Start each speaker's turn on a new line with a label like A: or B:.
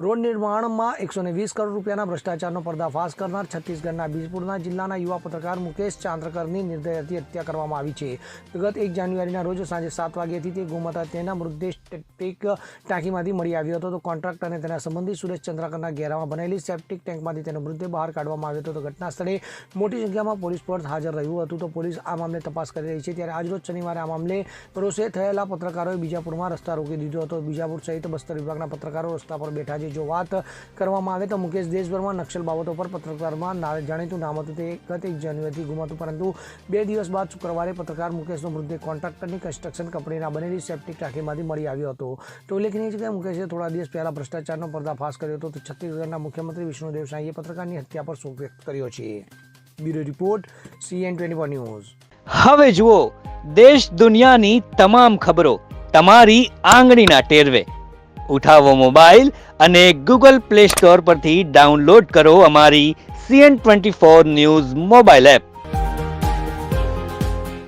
A: Road નિર્માણમાં 120 કરોડ રૂપિયાના ભ્રષ્ટાચારનો પર્દાફાશ કરનાર છત્તીસગઢના બીજપુરના જિલ્લાના યુવા પત્રકાર મુકેશ ચાંદ્રકરની નિર્દયતાથી હત્યા કરવામાં આવી છે. ગત 1 જાન્યુઆરીના રોજ સાંજે 7 વાગ્યાથી તે ગુમતા તેના મૃતદેહ સેપ્ટિક ટાંકીમાંથી મળી આવ્યો હતો. તો કોન્ટ્રાક્ટર અને તેના સંબંધી સુરેશ ચંદ્રકરના ઘેરામાં બનેલી સેપ્ટિક ટેન્કમાંથી તેનો મૃતદેહ બહાર કાઢવામાં આવ્યો હતો. તો ઘટના સ્થળે મોટી સંખ્યામાં પોલીસ ફોર્સ હાજર રહ્યું હતું. તો પોલીસ આ મામલે તપાસ કરી રહી છે. ત્યારે આજરોજ શનિવારે આ મામલે રોષે થયેલા પત્રકારોએ બીજાપુરમાં રસ્તા રોકી દીધો હતો. બીજાપુર સહિત બસ્તર વિભાગના પત્રકારો રસ્તા પર બેઠા છે. જો વાત કરવામાં આવે તો મુકેશ દેશભરમાં નક્સલ બાબતો પર પત્રકારમાં જાણીતું નામ હતું. તે ગત 1 જાન્યુઆરીથી ગુમ હતું, પરંતુ 2 દિવસ બાદ શુક્રવારે પત્રકાર મુકેશનો મૃતદેહ કોન્ટ્રાક્ટરની કન્સ્ટ્રક્શન કંપનીના બનેલી સેપ્ટિક ટાંકીમાંથી મળી આવ્યો હતો. તો ઉલ્લેખનીય છે કે મુકેશે થોડા દિવસ પહેલા ભ્રષ્ટાચારનો પર્દાફાશ કર્યો હતો. તો છત્તીસગઢના મુખ્યમંત્રી વિષ્ણુદેવ સાંઈએ પત્રકારની હત્યા પર શોક વ્યક્ત કર્યો છે. Bureau report CN24 news.
B: હવે જુઓ દેશ દુનિયાની તમામ ખબરો તમારી આંગળીના ટેરવે. ઉઠાવો મોબાઈલ અને Google Play Store પરથી ડાઉનલોડ કરો અમારી CN24 ન્યૂઝ મોબાઈલ એપ.